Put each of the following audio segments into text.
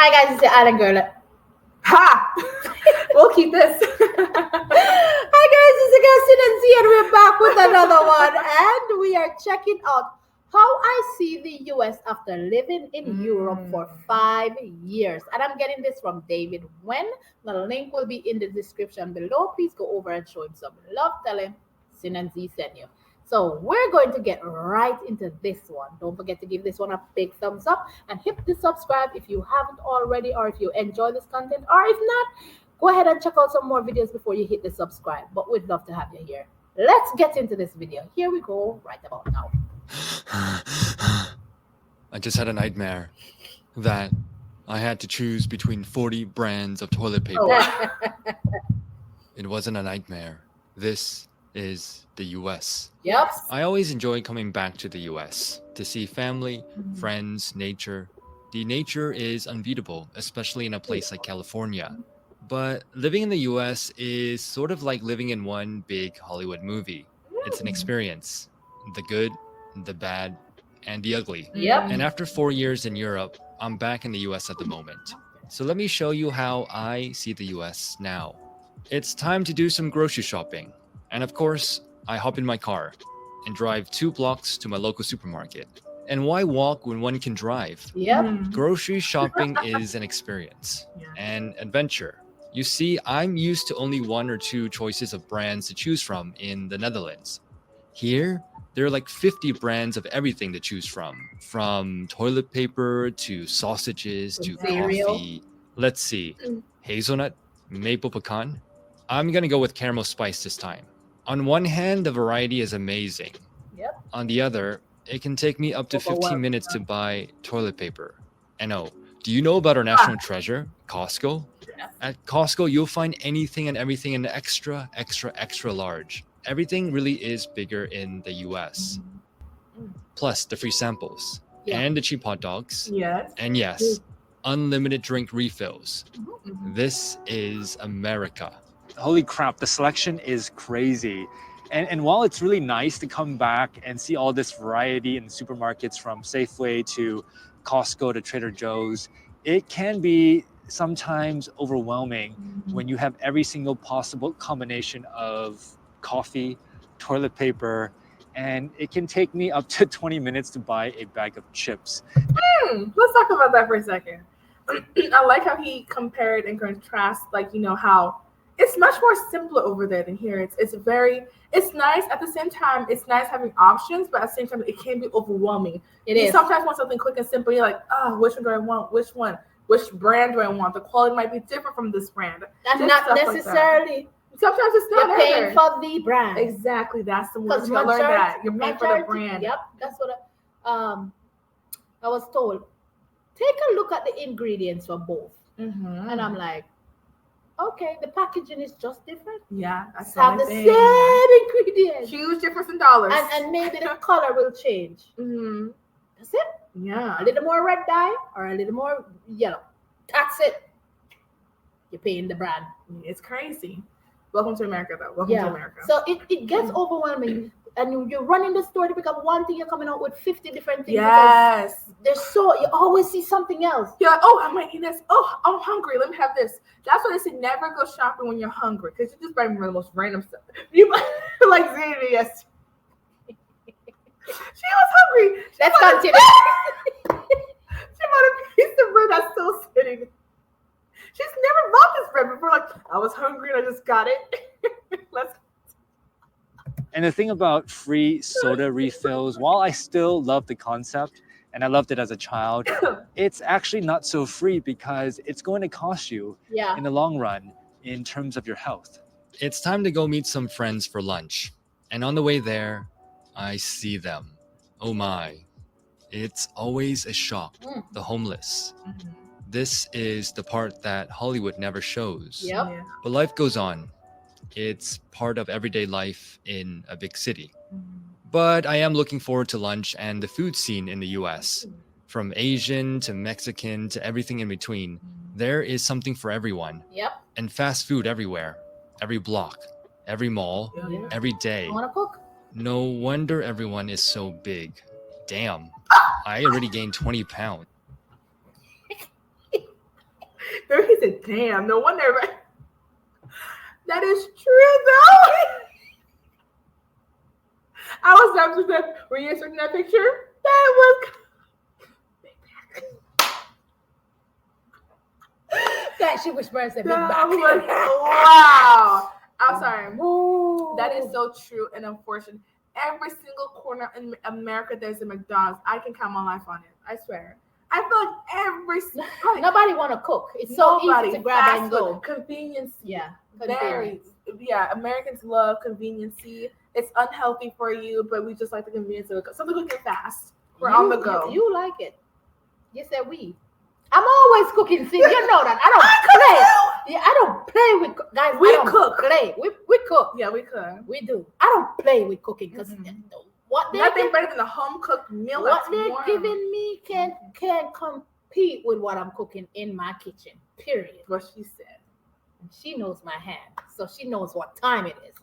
Hi guys, it's your Island Girl. Ha! We'll keep this. Hi guys, it's your girl Sinanzi and we're back with another one. And we are checking out how I see the US after living in Europe for 5 years. And I'm getting this from David Wen. The link will be in the description below. Please go over and show him some love. Tell him Sinanzi sent you. So we're going to get right into this one. Don't forget to give this one a big thumbs up and hit the subscribe if you haven't already, or if you enjoy this content, or if not, go ahead and check out some more videos before you hit the subscribe. But we'd love to have you here. Let's get into this video. Here we go right about now. I just had a nightmare that I had to choose between 40 brands of toilet paper. Oh. It wasn't a nightmare. This is the US. Yep. I always enjoy coming back to the US to see family, friends, nature. The nature is unbeatable, especially in a place like California. But living in the US is sort of like living in one big Hollywood movie. It's an experience. The good, the bad, and the ugly. Yep. And after 4 years in Europe, I'm back in the US at the moment. So let me show you how I see the US now. It's time to do some grocery shopping. And of course, I hop in my car and drive 2 blocks to my local supermarket. And why walk when one can drive? Yep. Grocery shopping is an experience, an adventure. You see, I'm used to only 1 or 2 choices of brands to choose from in the Netherlands. Here, there are like 50 brands of everything to choose from toilet paper to sausages to Cereal. coffee. Let's see, hazelnut, maple pecan. I'm gonna go with caramel spice this time. On one hand, the variety is amazing. Yep. On the other, it can take me up to 15 Overwhelmed. minutes to buy toilet paper. And oh, do you know about our national treasure, Costco? At Costco, you'll find anything and everything in extra, extra, extra large. Everything really is bigger in the US. Plus the free samples and the cheap hot dogs. Yes. And yes, unlimited drink refills. This is America. Holy crap, the selection is crazy. And while it's really nice to come back and see all this variety in supermarkets from Safeway to Costco to Trader Joe's, it can be sometimes overwhelming when you have every single possible combination of coffee, toilet paper, and it can take me up to 20 minutes to buy a bag of chips. Let's talk about that for a second. I like how he compared and contrast, like, how it's much more simpler over there than here. It's nice. At the same time, it's nice having options, but at the same time, it can be overwhelming. You sometimes want something quick and simple. You're like, which one do I want? Which one? Which brand do I want? The quality might be different from this brand. And not necessarily. Sometimes it's not. You're paying for the brand. Exactly. That's the word. Because You learn that. You're paying for the brand. Yep. That's what I was told. Take a look at the ingredients for both. And I'm like, okay, the packaging is just different. Yeah, that's have the same ingredients. Huge difference in dollars. And maybe the color will change. That's it. Yeah. A little more red dye or a little more yellow. That's it. You're paying the brand. It's crazy. Welcome to America, though. Welcome to America. So it gets overwhelming. And you run in the store to pick up one thing, you're coming out with 50 different things. Yes. You always see something else. You're like, I might need this. Oh, I'm hungry. Let me have this. That's why they say never go shopping when you're hungry, because you just buy the most random stuff. You like Zayna yesterday. She was hungry. Let's continue. She bought a piece of bread that's still sitting. She's never bought this bread before. Like, I was hungry and I just got it. Let's. And the thing about free soda refills, while I still love the concept, and I loved it as a child, it's actually not so free because it's going to cost you in the long run in terms of your health. It's time to go meet some friends for lunch. And on the way there, I see them. Oh my. It's always a shock. The homeless. This is the part that Hollywood never shows. Yep. But life goes on. It's part of everyday life in a big city. But I am looking forward to lunch and the food scene in the US. From Asian to Mexican to everything in between, there is something for everyone. Yep. And fast food everywhere, every block, every mall, every day. You want to cook? No wonder everyone is so big. Damn, I already gained 20 pounds. Damn, no wonder. That is true, though. I was down to that. Were you answering that picture? That was. That she whispers a big That back. was wow. I'm sorry. Ooh. That is so true and unfortunate. Every single corner in America, there's a McDonald's. I can count my life on it. I swear. I feel like every Nobody want to cook. It's so nobody easy to grab fast and go. food, convenience. Yeah, Very. Yeah, Americans love conveniency. It's unhealthy for you, but we just like the convenience of it. Something cooking fast. We're on the go. You like it. You said we. I'm always cooking things. You know that. I don't play. Yeah, I don't play with guys. We I don't cook. Play. We cook. Yeah, we could. We do. I don't play with cooking because what they Nothing better than a home cooked meal. what that's they're warm. giving me can't compete with what I'm cooking in my kitchen. Period. What she said. She knows my hand, so she knows what time it is.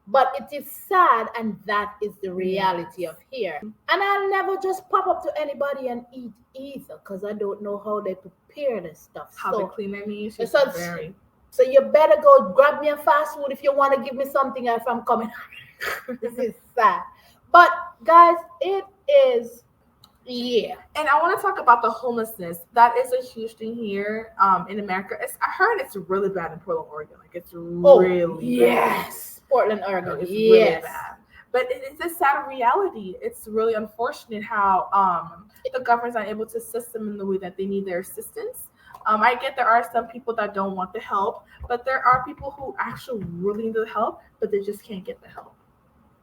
But it is sad, and that is the reality of here. And I'll never just pop up to anybody and eat either, because I don't know how they prepare this stuff. How they clean their meat. She's so, very. so you better go grab me a fast food if you want to give me something if I'm coming. This is sad. But guys, it is. Yeah. And I want to talk about the homelessness. That is a huge thing here in America. I heard it's really bad in Portland, Oregon. Like it's really yes. Portland, Oregon. It's yes. really bad. But it's a sad reality. It's really unfortunate how the government's not able to assist them in the way that they need their assistance. I get there are some people that don't want the help, but there are people who actually really need the help, but they just can't get the help.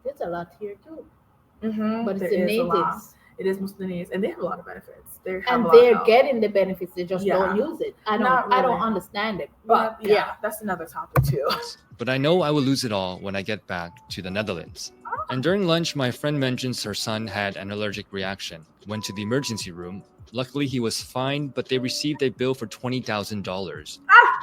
There's a lot here too. But it's the natives. It is mostly the natives, and they have a lot of benefits. They're getting the benefits. They just don't use it. I don't understand it. But yeah, that's another topic too. But I know I will lose it all when I get back to the Netherlands. And during lunch, my friend mentions her son had an allergic reaction. Went to the emergency room. Luckily, he was fine, but they received a bill for $20,000.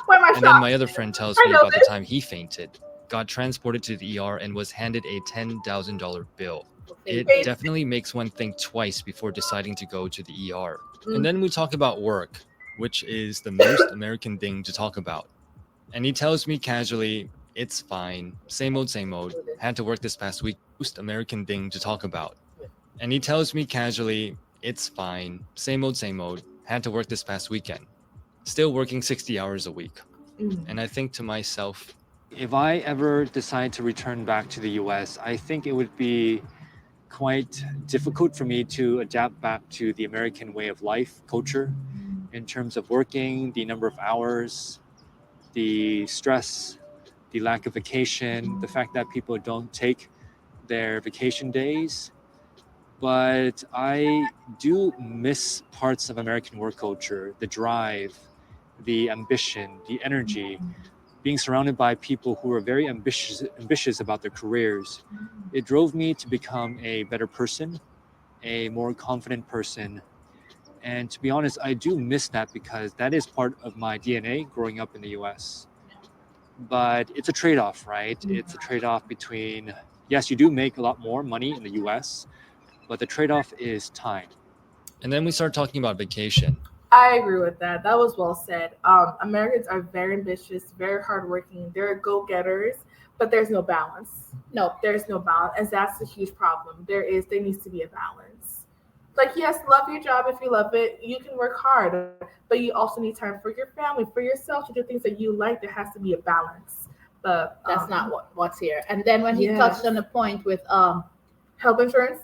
And then my other friend tells me about the time he fainted, got transported to the ER, and was handed a $10,000 bill. It definitely makes one think twice before deciding to go to the ER. And then we talk about work, which is the most American thing to talk about. And he tells me casually, it's fine, same old, had to work this past week, most American thing to talk about. And he tells me casually, it's fine, same old, had to work this past weekend, still working 60 hours a week. And I think to myself, if I ever decide to return back to the US, I think it would be quite difficult for me to adapt back to the American way of life, culture, in terms of working, the number of hours, the stress, the lack of vacation, the fact that people don't take their vacation days. But I do miss parts of American work culture, the drive, the ambition, the energy, being surrounded by people who are very ambitious about their careers. It drove me to become a better person, a more confident person. And to be honest, I do miss that because that is part of my DNA growing up in the US. But it's a trade-off, right? It's a trade-off between, yes, you do make a lot more money in the US, but the trade-off is time. And then we start talking about vacation. I agree with that. That was well said. Americans are very ambitious, very hardworking. They're go-getters, but there's no balance. No, there's no balance, and that's a huge problem. There needs to be a balance. Like, yes, love your job if you love it. You can work hard, but you also need time for your family, for yourself, to do things that you like. There has to be a balance. But that's not what's here. And then when he touched on the point with health insurance.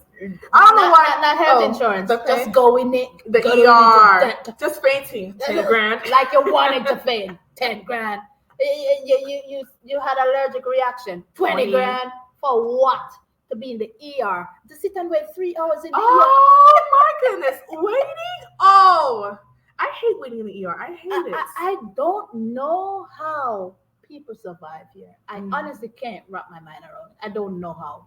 I don't know why. Not health insurance. Okay. Just go in it. The ER. Just fainting. 10 grand. Like you wanted to faint. 10 grand. You had allergic reaction. 20 grand. For what? To be in the ER. To sit and wait 3 hours in the ER. Oh my goodness. Waiting? Oh. I hate waiting in the ER. I hate it. I don't know how people survive here. I honestly can't wrap my mind around it. I don't know how.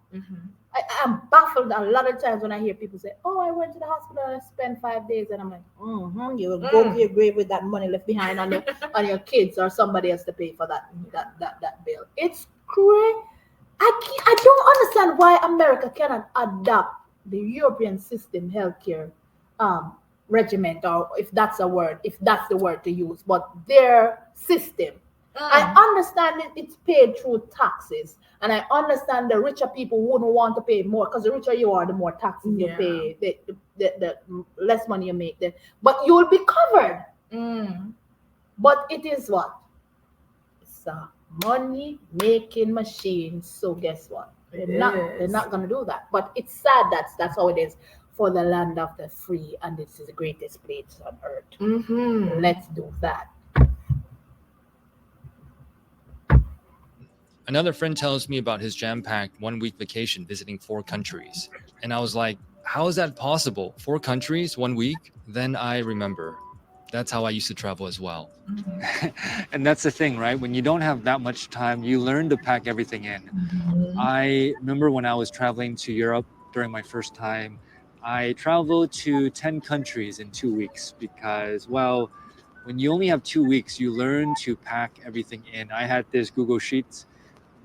I'm baffled a lot of times when I hear people say, "Oh, I went to the hospital and I spent 5 days," and I'm like, "You will go to your grave with that money left behind on your kids or somebody else to pay for that bill." It's crazy. I don't understand why America cannot adopt the European system healthcare regiment, or if that's the word to use, but their system. I understand it's paid through taxes, and I understand the richer people wouldn't want to pay more because the richer you are, the more taxes you Yeah. pay, the less money you make. But you will be covered. Mm. But it is what? It's a money making machine. So guess what? They're not gonna do that. But it's sad that's how it is for the land of the free, and this is the greatest place on earth. Mm-hmm. Let's do that. Another friend tells me about his jam-packed 1 week vacation visiting 4 countries. And I was like, how is that possible? 4 countries, 1 week? Then I remember. That's how I used to travel as well. And that's the thing, right? When you don't have that much time, you learn to pack everything in. I remember when I was traveling to Europe during my first time, I traveled to 10 countries in 2 weeks because, well, when you only have 2 weeks, you learn to pack everything in. I had this Google Sheets,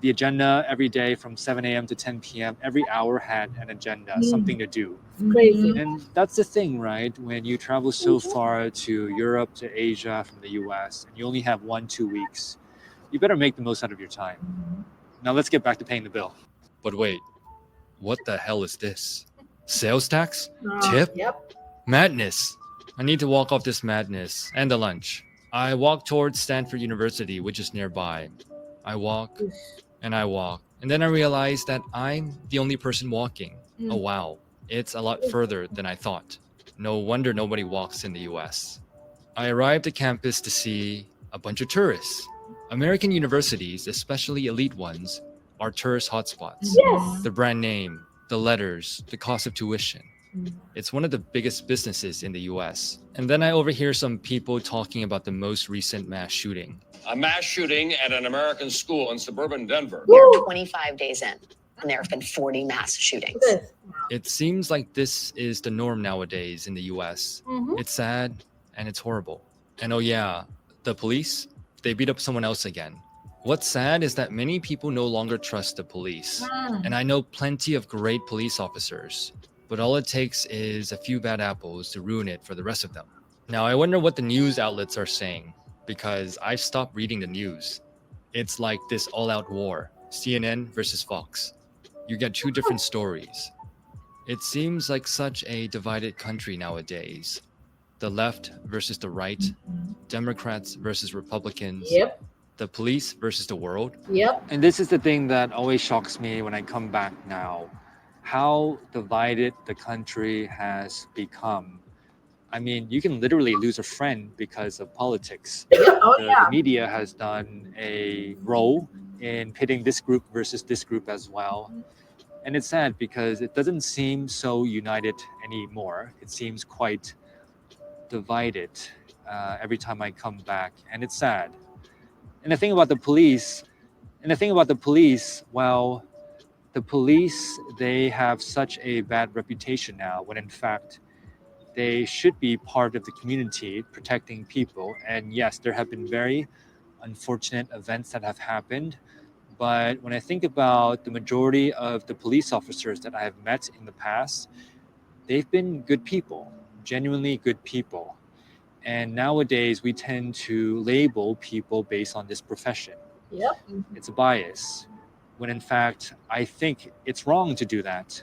the agenda every day from 7 a.m. to 10 p.m. Every hour had an agenda, something to do. Crazy. And that's the thing, right? When you travel so far to Europe, to Asia from the US, and you only have 1, 2 weeks, you better make the most out of your time. Now let's get back to paying the bill. But wait, what the hell is this? Sales tax? No. Tip? Yep. Madness. I need to walk off this madness and the lunch. I walk towards Stanford University, which is nearby. I walk and I walk, and then I realize that I'm the only person walking. Oh wow, it's a lot further than I thought. No wonder nobody walks in the US. I arrived at campus to see a bunch of tourists. American universities, especially elite ones, are tourist hotspots. Yes. The brand name, the letters, the cost of tuition. It's one of the biggest businesses in the US. And then I overhear some people talking about the most recent mass shooting. A mass shooting at an American school in suburban Denver. We are 25 days in, and there have been 40 mass shootings. This. It seems like this is the norm nowadays in the US. It's sad and it's horrible. And oh yeah, the police, they beat up someone else again. What's sad is that many people no longer trust the police. And I know plenty of great police officers, but all it takes is a few bad apples to ruin it for the rest of them. Now I wonder what the news outlets are saying, because I've stopped reading the news. It's like this all-out war, CNN versus Fox. You get two different stories. It seems like such a divided country nowadays. The left versus the right, Democrats versus Republicans, Yep. the police versus the world. Yep. And this is the thing that always shocks me when I come back now. How divided the country has become. I mean, you can literally lose a friend because of politics. Oh The yeah. media has done a role in pitting this group versus this group as well. And it's sad because it doesn't seem so united anymore. It seems quite divided every time I come back. And it's sad. And the thing about the police, well, the police, they have such a bad reputation now when in fact they should be part of the community protecting people. And yes, there have been very unfortunate events that have happened. But when I think about the majority of the police officers that I have met in the past, they've been good people, genuinely good people. And nowadays we tend to label people based on this profession. Yep. It's a bias. When in fact, I think it's wrong to do that.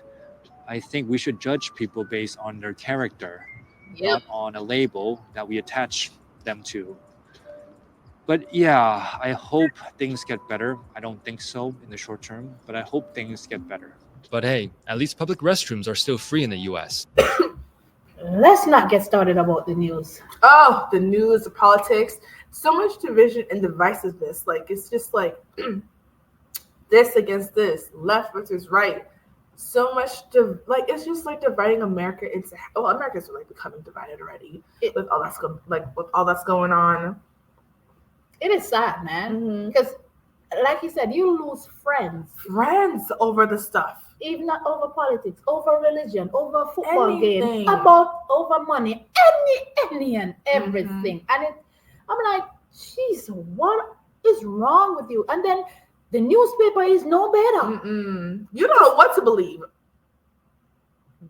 I think we should judge people based on their character, Yep. not on a label that we attach them to. But yeah, I hope things get better. I don't think so in the short term, but I hope things get better. But hey, at least public restrooms are still free in the US. Let's not get started about the news. Oh, the news, the politics, so much division and divisiveness. Like it's just like this against this, left versus right. So much it's just like dividing America into. Well, America's like becoming divided already with all that's going on. It is sad, man. Because, like you said, you lose friends, Friends over the stuff. even not over politics, over religion, over football game, Anything. over money, any and everything. And I'm like, jeez, what is wrong with you? And then the newspaper is no better. You don't know what to believe.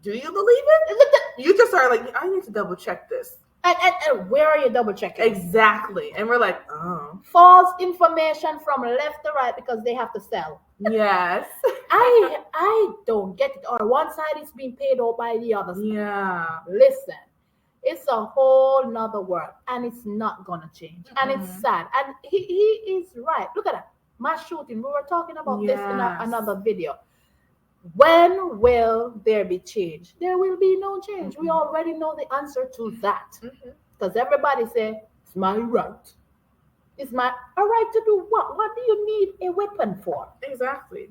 Do you believe it? You just are like, I need to double check this. And where are you double checking? Exactly. And we're like, oh. False information from left to right because they have to sell. Yes. I don't get it. Or one side is being paid out by the other side. Yeah. Listen, it's a whole nother world and it's not gonna change. And it's sad. And he is right. Look at that. Mass shooting. We were talking about this in another video. When will there be change? There will be no change. We already know the answer to that. Because everybody say, it's my right. It's my a right to do what? What do you need a weapon for? Exactly.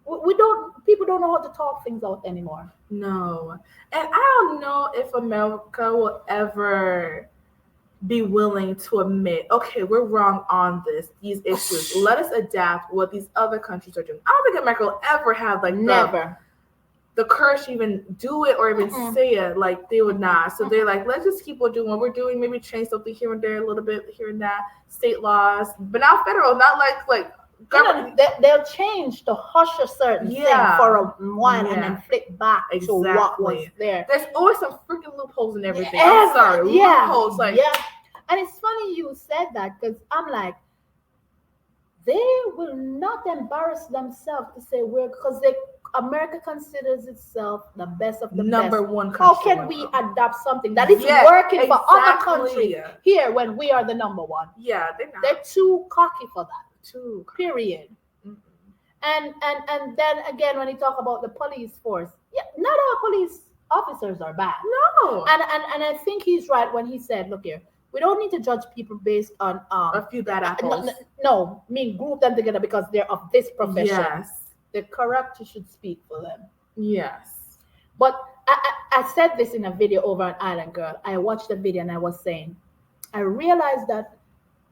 People don't know how to talk things out anymore. No. And I don't know if America will ever be willing to admit, okay, we're wrong on these issues. Let us adapt what these other countries are doing. I don't think America will ever have like the courage to even do it or even say it. Like they would not. So they're like, let's just keep on doing what we're doing. Maybe change something here and there, a little bit here and that. State laws, but not federal. Not like government. They'll change to hush a certain thing for a while and then flip back to what was there. There's always some freaking loopholes in everything. I'm sorry, loopholes. And it's funny you said that because I'm like, they will not embarrass themselves to say because America considers itself the best of the number best. one country. How can we adopt something that is working for other countries here when we are the number one? Yeah, they're too cocky for that. Period. And then again, when you talk about the police force, not all police officers are bad. No. And I think he's right when he said, look here, we don't need to judge people based on a few bad apples. No, group them together because they're of this profession. Yes. The character should speak for them. Yes. But I said this in a video over on Island Girl. I watched the video and I was saying, I realized that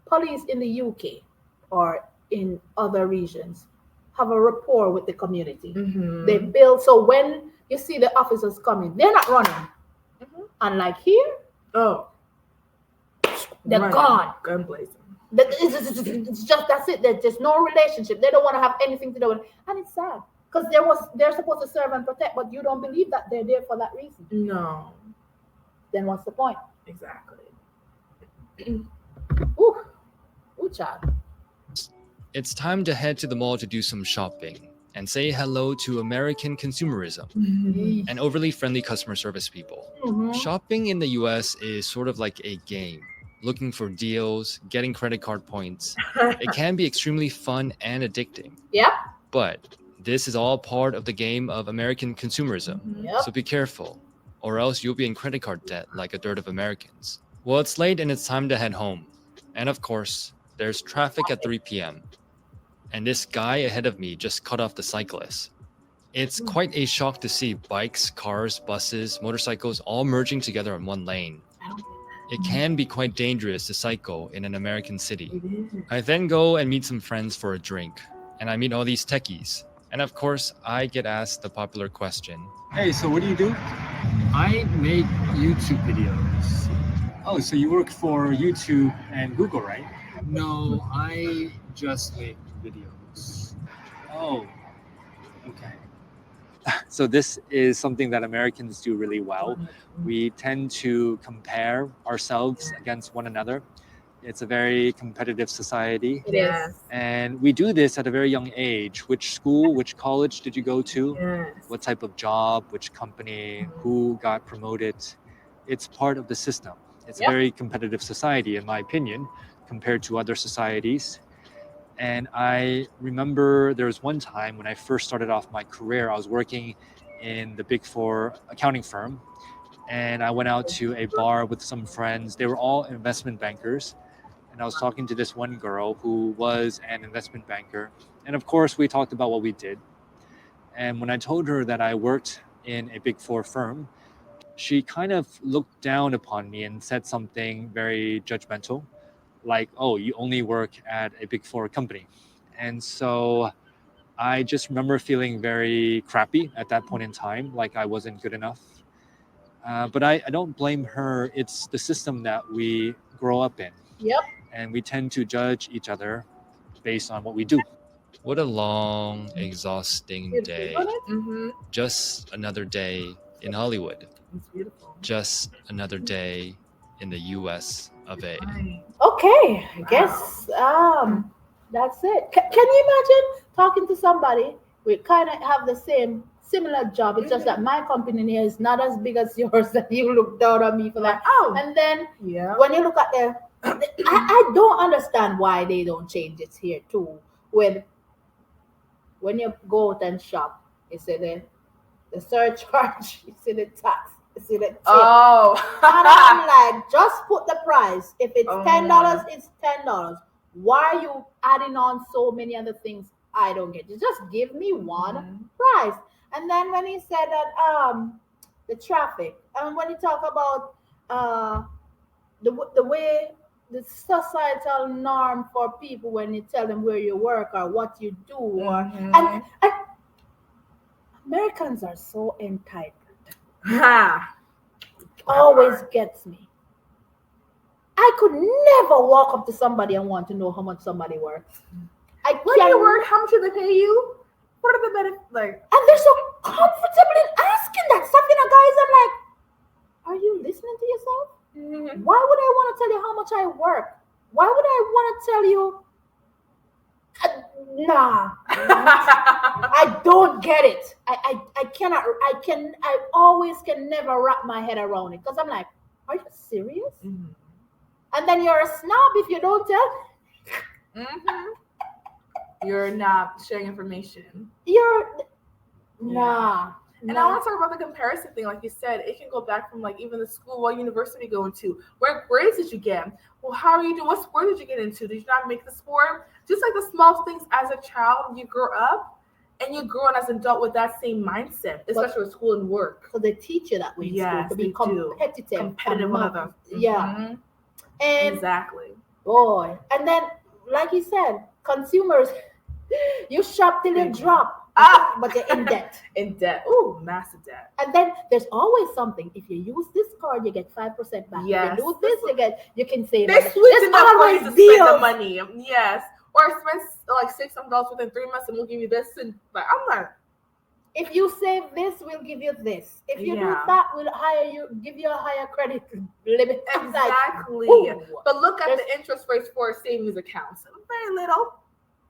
police in the UK or in other regions have a rapport with the community. They build, so when you see the officers coming, they're not running. Unlike here, they're gone. Gun blazing. It's just that's it. There's just no relationship. They don't want to have anything to do with it. And it's sad. Because they're supposed to serve and protect, but you don't believe that they're there for that reason. No. Then what's the point? Exactly. Ooh, child. It's time to head to the mall to do some shopping and say hello to American consumerism and overly friendly customer service people. Shopping in the US is sort of like a game. Looking for deals, getting credit card points. It can be extremely fun and addicting. Yep. But this is all part of the game of American consumerism. So be careful, or else you'll be in credit card debt like a third of Americans. Well, it's late and it's time to head home. And of course, there's traffic at 3 p.m. And this guy ahead of me just cut off the cyclist. It's quite a shock to see bikes, cars, buses, motorcycles all merging together in one lane. It can be quite dangerous to cycle in an American city. I then go and meet some friends for a drink, and I meet all these techies. And of course, I get asked the popular question. Hey, so what do you do? I make YouTube videos. Oh, so you work for YouTube and Google, right? No, I just make videos. Oh, okay. So this is something that Americans do really well. We tend to compare ourselves against one another. It's a very competitive society. It is. And we do this at a very young age. Which school, which college did you go to? Yes. What type of job, which company, who got promoted? It's part of the system. It's a very competitive society, in my opinion, compared to other societies. And I remember there was one time when I first started off my career, I was working in the Big Four accounting firm. And I went out to a bar with some friends. They were all investment bankers. And I was talking to this one girl who was an investment banker. And of course, we talked about what we did. And when I told her that I worked in a Big Four firm, she kind of looked down upon me and said something very judgmental, like, oh, you only work at a Big Four company. And so I just remember feeling very crappy at that point in time, like I wasn't good enough. But I don't blame her. It's the system that we grow up in. Yep. And we tend to judge each other based on what we do. What a long, exhausting Beautiful, day. isn't it? Mm-hmm. Just another day in Hollywood. It's beautiful. Just another day in the US of A. Right. Okay, I Wow. guess that's it. Can you imagine talking to somebody? We kind of have the same similar job. It's just that my company here is not as big as yours, and you look down on me for Like, that. oh, And then yeah. when you look at I don't understand why they don't change it here too. When you go out and shop, you see the surcharge, you see the tax, you see the tip. Oh. And I'm like, just put the price. If it's Oh, $10, it's $10. Why are you adding on so many other things? I don't get it. Just give me one Mhm. price. And then when he said that the traffic, and when you talk about the way the societal norm for people when you tell them where you work or what you do, or and Americans are so entitled. Ha. Always gets me. I could never walk up to somebody and want to know how much somebody works. I Where do you can't work? How much do they pay you? What are the benefits? Like, and they're so comfortable in asking that stuff, guys. I'm like, are you listening to yourself? Why would I want to tell you how much I work? Why would I want to tell you? Nah, I don't get it. I cannot. I always can never wrap my head around it because I'm like, are you serious? Mhm. And then you're a snob if you don't tell. Mhm. You're not sharing information. You're nah. And I want to talk about the comparison thing. Like you said, it can go back from like even the school, what university you go into. Where grades did you get? Well, how are you doing? What sport did you get into? Did you not make the sport? Just like the small things as a child, you grow up and you grow on as an adult with that same mindset, especially with school and work. Because they teach you that way in school Yes, to be they do. competitive. Competitive one another. Yeah. Mhm. And Exactly. boy. And then, like you said, consumers, you shop till you drop. But you're in debt. In debt. Ooh, massive debt. And then there's always something. If you use this card, you get 5% back. Yes. If you do this, you can save. They switch enough for you to spend deals. the money. Yes. Or spend like $600 within 3 months and we'll give you this. And like, I'm like, if you save this, we'll give you this. If you do Yeah. that, we'll give you a higher credit limit. I'm like, exactly. ooh. But look at There's- the interest rates for savings accounts. Very little.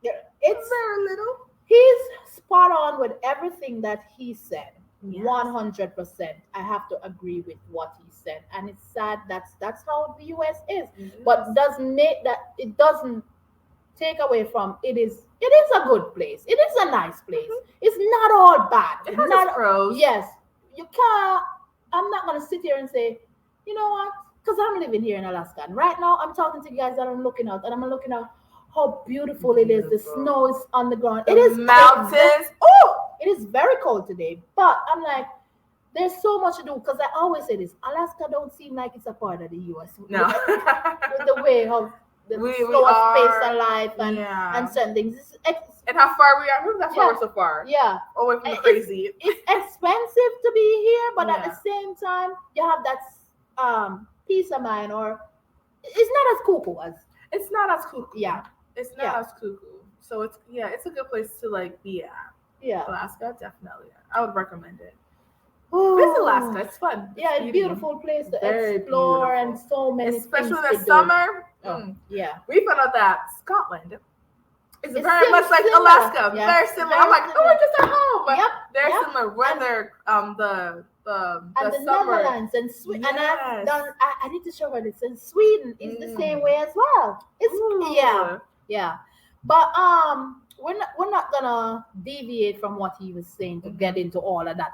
It's Very little. He's spot on with everything that he said. Yes. 100%. I have to agree with what he said, and it's sad that's how the US is. Mhm. But it doesn't take away from it is a good place. It is a nice place. It's not all bad. It has Not its pros. Yes, you can't. I'm not gonna sit here and say, you know what? Because I'm living here in Alaska, and right now I'm talking to you guys that I'm looking out, and I'm looking out how beautiful it is. The Beautiful. snow is on the ground. The It is mountains. Oh, it is very cold today, but I'm like, there's so much to do because I always say this: Alaska don't seem like it's a part of the U.S. No. with the way of the We slower pace are- of life and yeah. certain things. And how far we are? That's why Yeah. we're so far. Yeah, Away from the It's- crazy. it's expensive to be here, but at Yeah. the same time, you have that peace of mind, or it's not as cuckoo as It's not as cuckoo. Yeah. It's not Yeah. as cuckoo. So it's a good place to like be at. yeah. Alaska, definitely. I would recommend it. Visit Alaska. It's fun. Yeah, it's a beauty. beautiful place to Very explore and beautiful. so many Especially things in the to do. summer. Oh, yeah. We found out that Scotland is It's very much like similar. Alaska. Yeah. Very similar. Very I'm like, similar. oh, we're just at home. But Yep. They're Yep. similar weather. The And the summer. Netherlands and Sweden. And I've Yes. done. I need to show her this. And Sweden is the same Mm. way as well. It's Ooh. yeah. But we're not gonna deviate from what he was saying to get into all of that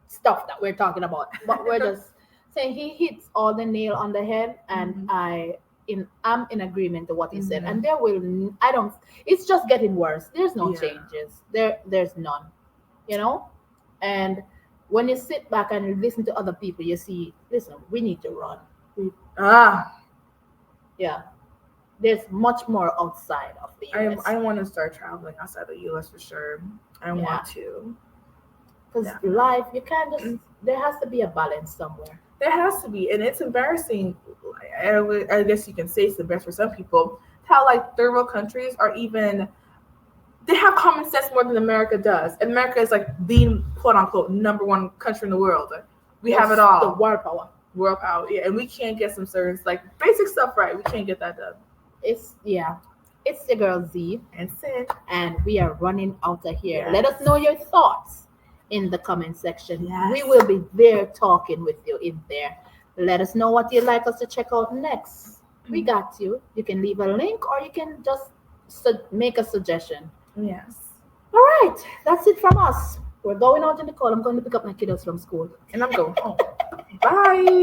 stuff that we're talking about. But we're just saying he hits all the nail on the head, and I'm in agreement to what he said. And it's just getting worse. There's no Yeah. changes. There's none. And when you sit back and you listen to other people, you see, listen, we need to run. Yeah. There's much more outside of the US. I want to start traveling outside the U.S. for sure. I want to. Because Yeah. life, you can't just, there has to be a balance somewhere. There has to be, and it's embarrassing. I guess you can say it's embarrassing for some people how like third world countries are even they have common sense more than America does. And America is like the quote unquote number one country in the world. We have it all. The world power. World power, yeah, and we can't get some certain like basic stuff right. We can't get that done. It's your girl Z, And Sid, and we are running out of here. Yes. Let us know your thoughts in the comment section. Yes. We will be there talking with you in there. Let us know what you'd like us to check out next. We got you. You can leave a link or you can just make a suggestion. yes, All right, that's it from us. We're going out in the cold. I'm going to pick up my kiddos from school. and I'm going home. Bye.